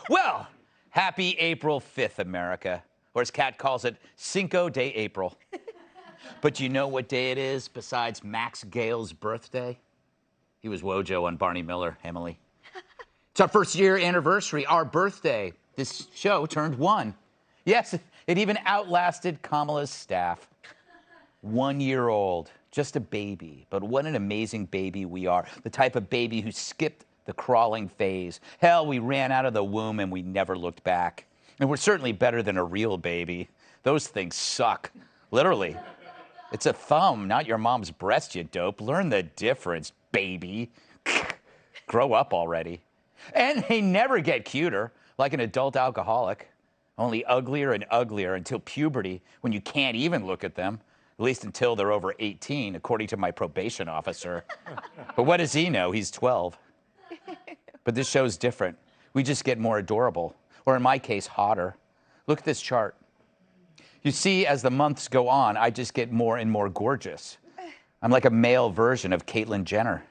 Well, happy April 5th, America. Or as Kat calls it, Cinco de April. But you know what day it is besides Max Gale's birthday? He was Wojo on Barney Miller, Emily. It's our first year anniversary, our birthday. This show turned 1. Yes, it even outlasted Kamala's staff. 1 year old, just a baby. But what an amazing baby we are. The type of baby who skipped the crawling phase. Hell, we ran out of the womb and we never looked back. And we're certainly better than a real baby. Those things suck, literally. It's a thumb, not your mom's breast, you dope. Learn the difference, baby. Grow up already. And they never get cuter, like an adult alcoholic. Only uglier and uglier until puberty, when you can't even look at them. At least until they're over 18, according to my probation officer. But what does he know? He's 12. But this show's different. We just get more adorable. Or in my case, hotter. Look at this chart. You see, as the months go on, I just get more and more gorgeous. I'm like a male version of Caitlyn Jenner.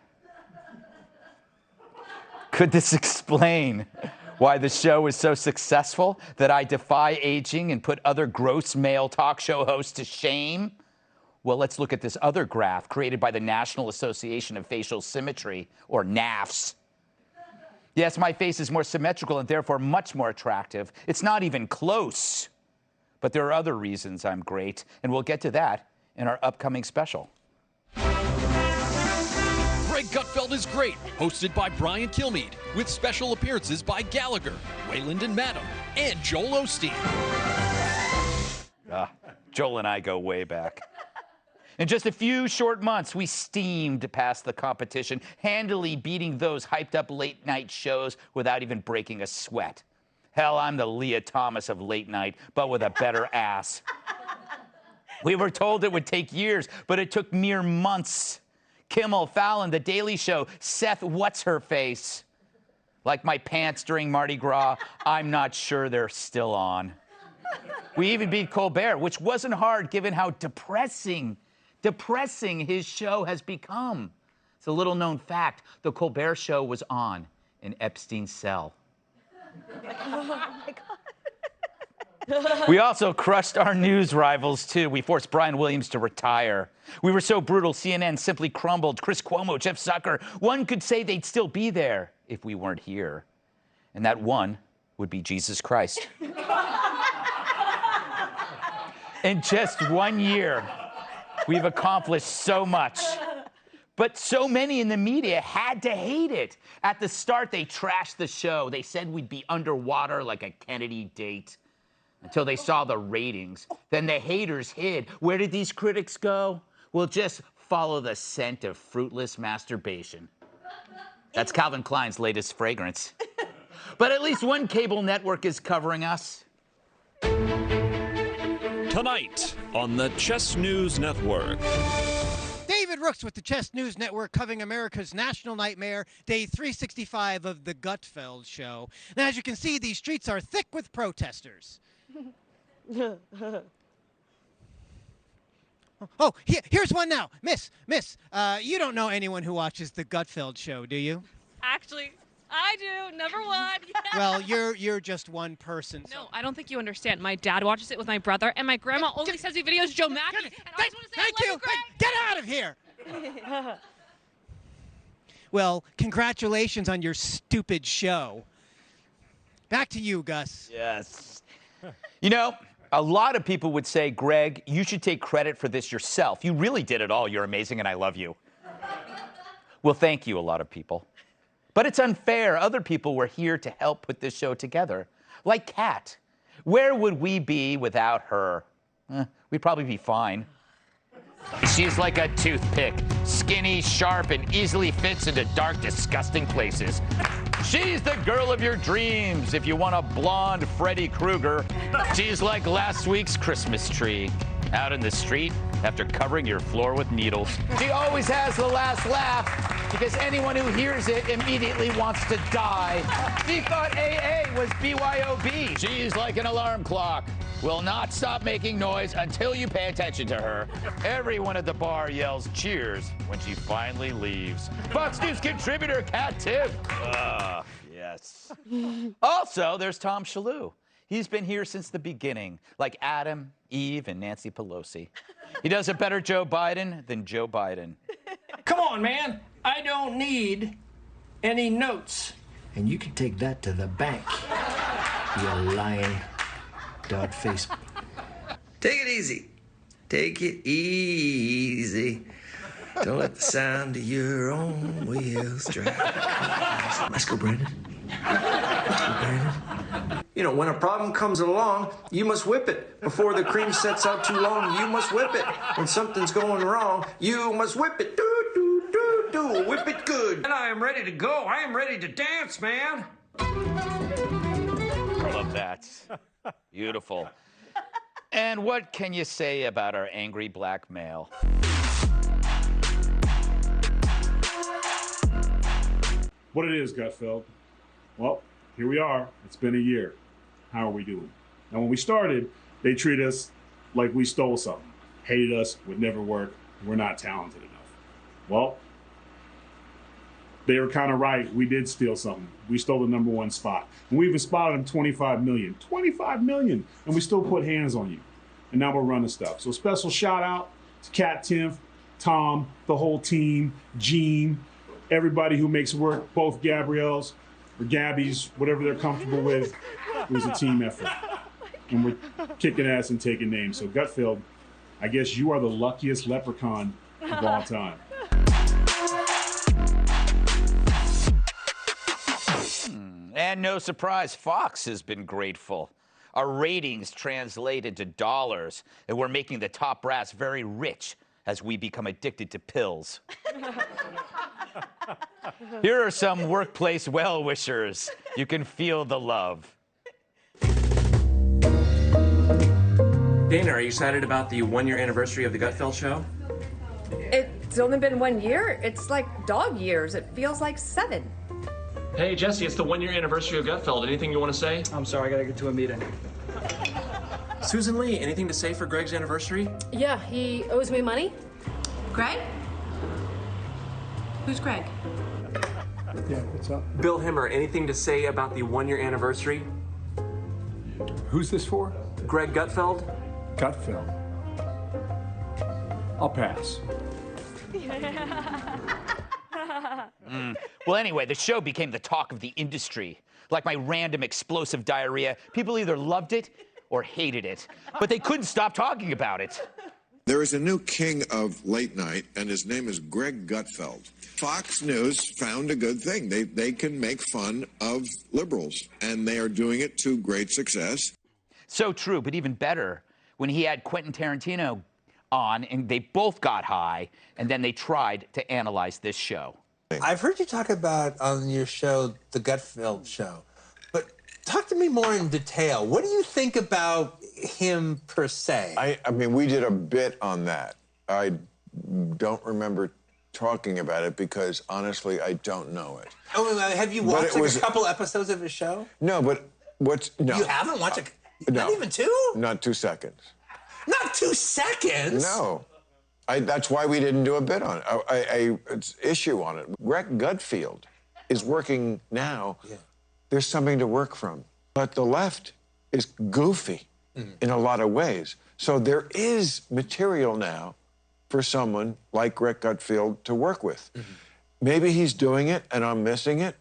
Could this explain why the show is so successful that I defy aging and put other gross male talk show hosts to shame? Well, let's look at this other graph created by the National Association of Facial Symmetry, or NAFS. Yes, my face is more symmetrical and therefore much more attractive. It's not even close. But there are other reasons I'm great, and we'll get to that in our upcoming special. Greg Gutfeld is Great, hosted by Brian Kilmeade, with special appearances by Gallagher, Wayland and Madam, and Joel Osteen. Joel and I go way back. In just a few short months, we steamed past the competition, handily beating those hyped-up late-night shows without even breaking a sweat. Hell, I'm the Leah Thomas of late night, but with a better ass. We were told it would take years, but it took mere months. Kimmel, Fallon, The Daily Show, Seth What's-Her-Face. Like my pants during Mardi Gras, I'm not sure they're still on. We even beat Colbert, which wasn't hard given how depressing his show has become. It's a little-known fact. The Colbert Show was on in Epstein's cell. Oh, my God. We also crushed our news rivals, too. We forced Brian Williams to retire. We were so brutal, CNN simply crumbled. Chris Cuomo, Jeff Zucker, one could say they'd still be there if we weren't here. And that one would be Jesus Christ. In just 1 year, we've accomplished so much. But so many in the media had to hate it. At the start, they trashed the show. They said we'd be underwater like a Kennedy date until they saw the ratings. Then the haters hid. Where did these critics go? Well, just follow the scent of fruitless masturbation. That's Calvin Klein's latest fragrance. But at least one cable network is covering us. Tonight on the Chess News Network. David Rooks with the Chess News Network covering America's national nightmare, day 365 of the Gutfeld Show. Now, as you can see, these streets are thick with protesters. Oh, here's one now. Miss, you don't know anyone who watches the Gutfeld Show, do you? Actually, I do. Number one. Yeah. Well, you're just one person. No, I don't think you understand. My dad watches it with my brother, and my grandma only sends me videos of Joe Mackey. And I just want to say, thank I love you. you, Greg. Get out of here. Well, congratulations on your stupid show. Back to you, Gus. Yes. You know, a lot of people would say, Greg, you should take credit for this yourself. You really did it all. You're amazing, and I love you. Well, thank you, a lot of people. But it's unfair. Other people were here to help put this show together. Like Kat. Where would we be without her? We'd probably be fine. She's like a toothpick. Skinny, sharp, and easily fits into dark, disgusting places. She's the girl of your dreams. If you want a blonde Freddy Krueger, she's like last week's Christmas tree. Out in the street after covering your floor with needles. She always has the last laugh because anyone who hears it immediately wants to die. She thought AA was BYOB. She's like an alarm clock. Will not stop making noise until you pay attention to her. Everyone at the bar yells cheers when she finally leaves. Fox News contributor Kat Tibb. Yeah. Yes. Also, there's Tom Shalhoub. He's been here since the beginning, like Adam, Eve, and Nancy Pelosi. He does a better Joe Biden than Joe Biden. Come on, man. I don't need any notes. And you can take that to the bank, you lying dog-faced. Take it easy. Take it easy. Don't let the sound of your own wheels drive. Let's go, Brandon. Let's go, Brandon. You know, when a problem comes along, you must whip it. Before the cream sets out too long, you must whip it. When something's going wrong, you must whip it. Do, do, do, do. Whip it good. And I am ready to go. I am ready to dance, man. I love that. Beautiful. And what can you say about our angry black male? What it is, Gutfeld. Well, here we are. It's been a year. How are we doing? Now, when we started, they treated us like we stole something. Hated us, would never work, we're not talented enough. Well, they were kind of right. We did steal something. We stole the #1 spot. And we even spotted them 25 million. 25 million! And we still put hands on you. And now we're running stuff. So special shout out to Kat Timph, Tom, the whole team, Gene, everybody who makes it work, both Gabrielles or Gabbies, whatever they're comfortable with. It was a team effort. And we're kicking ass and taking names. So Gutfeld, I guess you are the luckiest leprechaun of all time. And no surprise, Fox has been grateful. Our ratings translate into dollars, and we're making the top brass very rich as we become addicted to pills. Here are some workplace well-wishers. You can feel the love. Dana, are you excited about the 1-year anniversary of the Gutfeld show? It's only been 1 year. It's like dog years. It feels like 7. Hey, Jesse, it's the 1-year anniversary of Gutfeld. Anything you want to say? I'm sorry, I gotta get to a meeting. Susan Lee, anything to say for Greg's anniversary? Yeah, he owes me money. Greg? Who's Greg? Yeah, what's up? Bill Himmer, anything to say about the 1-year anniversary? Who's this for? Greg Gutfeld? Gutfeld. I'll pass. Well, anyway, the show became the talk of the industry. Like my random explosive diarrhea, people either loved it or hated it, but they couldn't stop talking about it. There is a new king of late night, and his name is Greg Gutfeld. Fox News found a good thing. They can make fun of liberals, and they are doing it to great success. So true, but even better, when he had Quentin Tarantino on, and they both got high, and then they tried to analyze this show. I've heard you talk about on your show, the Gutfeld show, but talk to me more in detail. What do you think about him per se? I mean, we did a bit on that. I don't remember talking about it because, honestly, I don't know it. Oh, have you watched a couple episodes of his show? No, but no. You haven't watched it? No. Not even 2? Not 2 seconds. Not 2 seconds? No. That's why we didn't do a bit on it, it's issue on it. Greg Gutfeld is working now. Yeah. There's something to work from. But the left is goofy in a lot of ways. So there is material now for someone like Greg Gutfeld to work with. Maybe he's doing it and I'm missing it,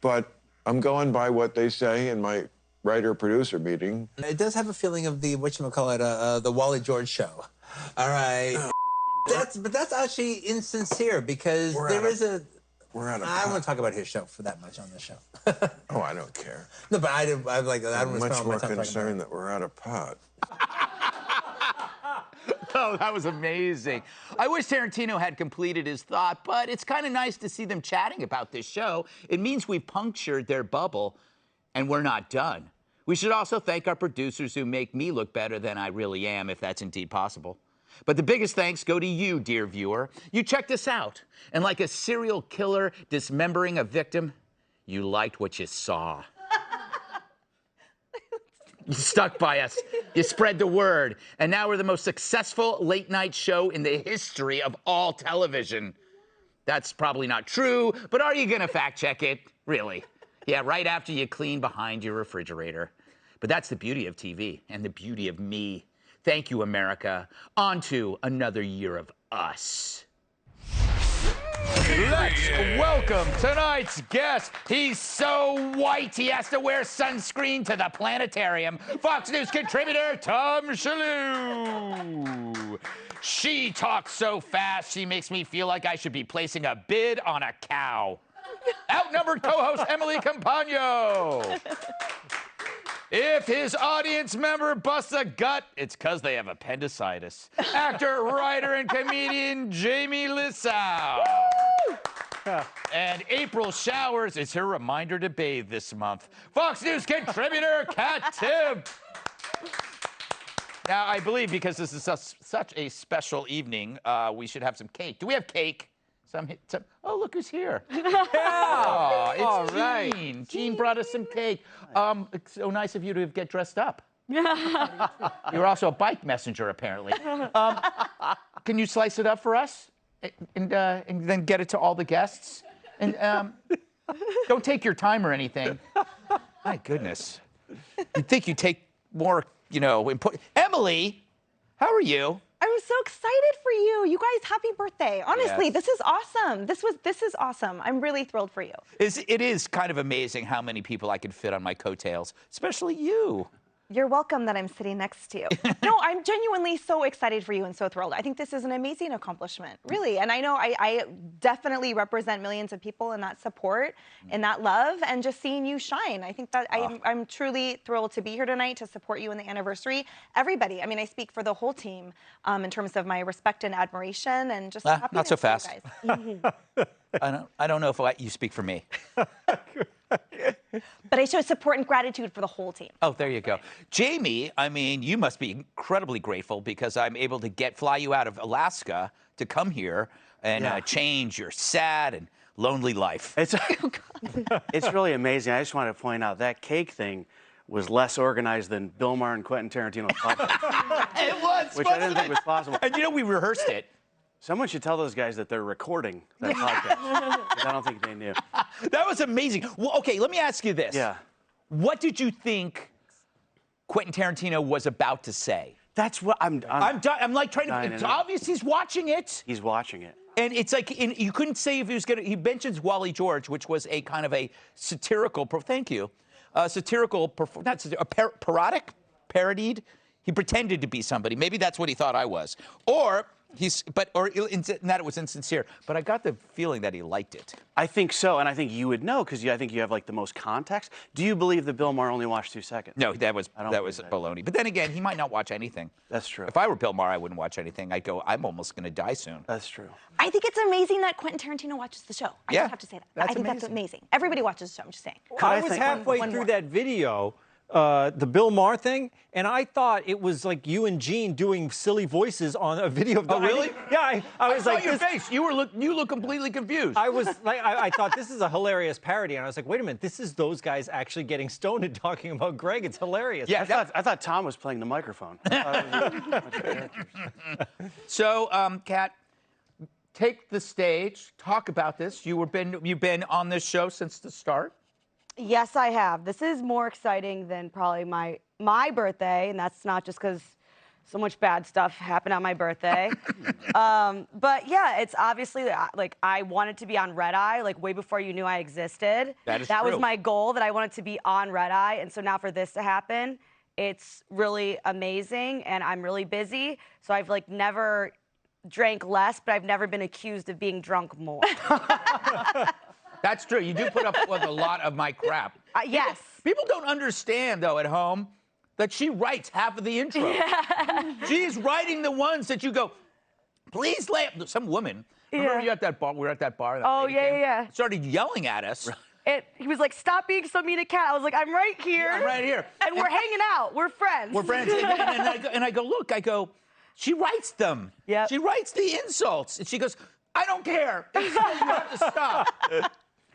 but I'm going by what they say in my writer-producer meeting. It does have a feeling of the, whatchamacallit, the Wally George show. All right. But that's actually insincere because We're out of I don't want to talk about his show for that much on this show. Oh, I don't care. No, but I'm much more concerned that we're out of pot. Oh, that was amazing. I wish Tarantino had completed his thought, but it's kind of nice to see them chatting about this show. It means we've punctured their bubble, and we're not done. We should also thank our producers who make me look better than I really am, if that's indeed possible. But the biggest thanks go to you, dear viewer. You checked us out, and like a serial killer dismembering a victim, you liked what you saw. You stuck by us. You spread the word. And now we're the most successful late-night show in the history of all television. That's probably not true, but are you going to fact-check it? Really? Yeah, right after you clean behind your refrigerator. But that's the beauty of TV and the beauty of me. Thank you, America. On to another year of us. Let's welcome tonight's guest. He's so white he has to wear sunscreen to the planetarium. Fox News contributor Tom Shalhoub. She talks so fast, she makes me feel like I should be placing a bid on a cow. Outnumbered co-host Emily Campagno. If his audience member busts a gut, it's because they have appendicitis. Actor, writer, and comedian Jamie Lissow. And April showers is her reminder to bathe this month. Fox News contributor Kat Timm. Now, I believe because this is such a special evening, we should have some cake. Do we have cake? Oh, look who's here. Oh, it's All Jean. right. Jean brought us some cake. It's so nice of you to get dressed up. You're also a bike messenger, apparently. Can you slice it up for us? And then get it to all the guests? And don't take your time or anything. My goodness. You'd think you'd take more, input. Emily, how are you? I'm so excited for you. You guys, happy birthday. Honestly, Yes. this is awesome. This is awesome. I'm really thrilled for you. It is kind of amazing how many people I can fit on my coattails, especially you. You're welcome that I'm sitting next to you. No, I'm genuinely so excited for you and so thrilled. I think this is an amazing accomplishment, really. And I know I definitely represent millions of people in that support and that love and just seeing you shine. I think that I'm truly thrilled to be here tonight to support you in the anniversary. Everybody, I mean, I speak for the whole team in terms of my respect and admiration and just happiness Not so for you fast. guys. I don't know if you speak for me. But I show support and gratitude for the whole team. Oh, there you go. Jamie, I mean, you must be incredibly grateful because I'm able to fly you out of Alaska to come here and change your sad and lonely life. It's really amazing. I just want to point out that cake thing was less organized than Bill Maher and Quentin Tarantino's podcast. It was, which I didn't think was possible. And we rehearsed it. Someone should tell those guys that they're recording that podcast. 'Cause I don't think they knew. That was amazing. Well, okay, let me ask you this. Yeah. What did you think Quentin Tarantino was about to say? That's what I'm like trying to. It's obvious he's watching it. He's watching it. And it's like you couldn't say if he was gonna. He mentions Wally George, which was a kind of a satirical. Thank you, satirical. Parodied. He pretended to be somebody. Maybe that's what he thought I was. Or that it was insincere. But I got the feeling that he liked it. I think so, and I think you would know because I think you have like the most context. Do you believe that Bill Maher only watched 2 seconds? No, that was baloney. But then again, he might not watch anything. That's true. If I were Bill Maher, I wouldn't watch anything. I'd go, I'm almost going to die soon. That's true. I think it's amazing that Quentin Tarantino watches the show. I just have to say that. I think that's amazing. Everybody watches the show, I'm just saying. I was halfway through that video, the Bill Maher thing, and I thought it was like you and Gene doing silly voices on a video. Oh, really? Yeah, I was like, your face. You look completely confused. I was like, I thought this is a hilarious parody, and I was like, wait a minute, this is those guys actually getting stoned and talking about Greg. It's hilarious. Yeah, I thought Tom was playing the microphone. So, Kat, take the stage. Talk about this. You've been on this show since the start. Yes, I have. This is more exciting than probably my birthday, and that's not just because so much bad stuff happened on my birthday. But yeah, it's obviously like I wanted to be on Red Eye like way before you knew I existed. That is That true. was my goal, that I wanted to be on Red Eye, and so now for this to happen, it's really amazing, and I'm really busy. So I've like never drank less, but I've never been accused of being drunk more. That's true. You do put up with a lot of my crap. Yes. People don't understand, though, at home, that she writes half of the intro. Yeah. She's writing the ones that you go, please lay up. Some woman, remember you at that bar? We were at that bar. Oh, yeah. Started yelling at us. He was like, stop being so mean to Kat. I was like, I'm right here. I'm right here. And we're hanging out. We're friends. We're friends. And I go, look, she writes them. Yep. She writes the insults. And she goes, I don't care. You have to stop.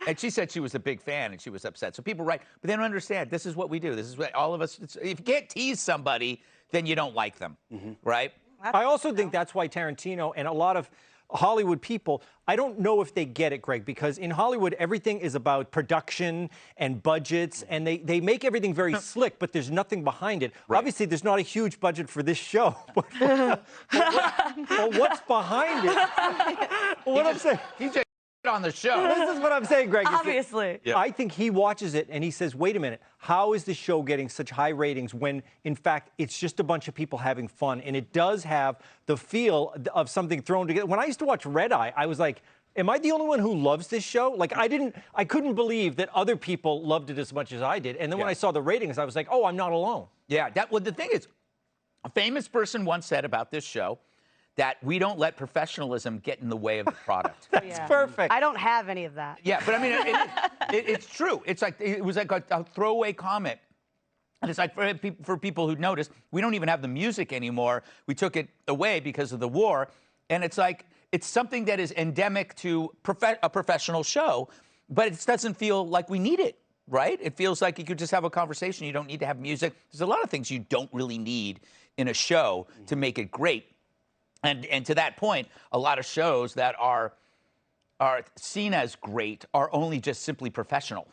And she said she was a big fan and she was upset. So people write, but they don't understand. This is what we do. This is what all of us, if you can't tease somebody, then you don't like them, right? I also think that's why Tarantino and a lot of Hollywood people, I don't know if they get it, Greg, because in Hollywood, everything is about production and budgets, and they make everything very slick, but there's nothing behind it. Right. Obviously, there's not a huge budget for this show, but what's behind it? What I'm saying. He just on the show. This is what I'm saying, Greg. Obviously. Yeah. I think he watches it and he says, wait a minute, how is the show getting such high ratings when, in fact, it's just a bunch of people having fun? And it does have the feel of something thrown together. When I used to watch Red Eye, I was like, am I the only one who loves this show? Like, I couldn't believe that other people loved it as much as I did. And then when I saw the ratings, I was like, oh, I'm not alone. Yeah, well, the thing is, a famous person once said about this show that we don't let professionalism get in the way of the product. That's perfect. I don't have any of that. Yeah, but I mean, it's true. It's like, it was like a throwaway comment. And it's like, for people who noticed, we don't even have the music anymore. We took it away because of the war. And it's like, it's something that is endemic to a professional show, but it doesn't feel like we need it, right? It feels like you could just have a conversation. You don't need to have music. There's a lot of things you don't really need in a show to make it great. And to that point, a lot of shows that are seen as great are only just simply professional,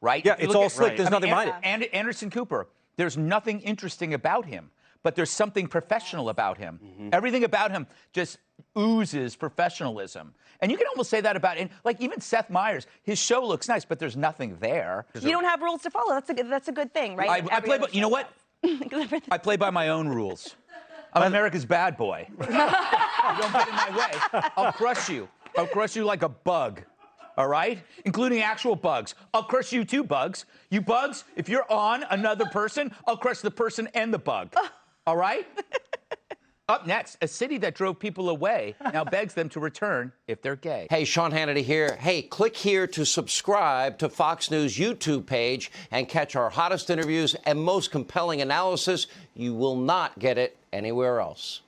right? Yeah, it's all slick. There's nothing behind it. And Anderson Cooper, there's nothing interesting about him, but there's something professional about him. Everything about him just oozes professionalism. And you can almost say that about, like, even Seth Meyers, his show looks nice, but there's nothing there. You don't have rules to follow. That's a good thing, right? I play by, you know what? I play by my own rules. I'm America's bad boy. You don't get in my way, I'll crush you. I'll crush you like a bug, all right? Including actual bugs. I'll crush you too, bugs. You bugs, if you're on another person, I'll crush the person and the bug, all right? Up next, a city that drove people away now begs them to return if they're gay. Hey, Sean Hannity here. Hey, click here to subscribe to Fox News YouTube page and catch our hottest interviews and most compelling analysis. You will not get it anywhere else.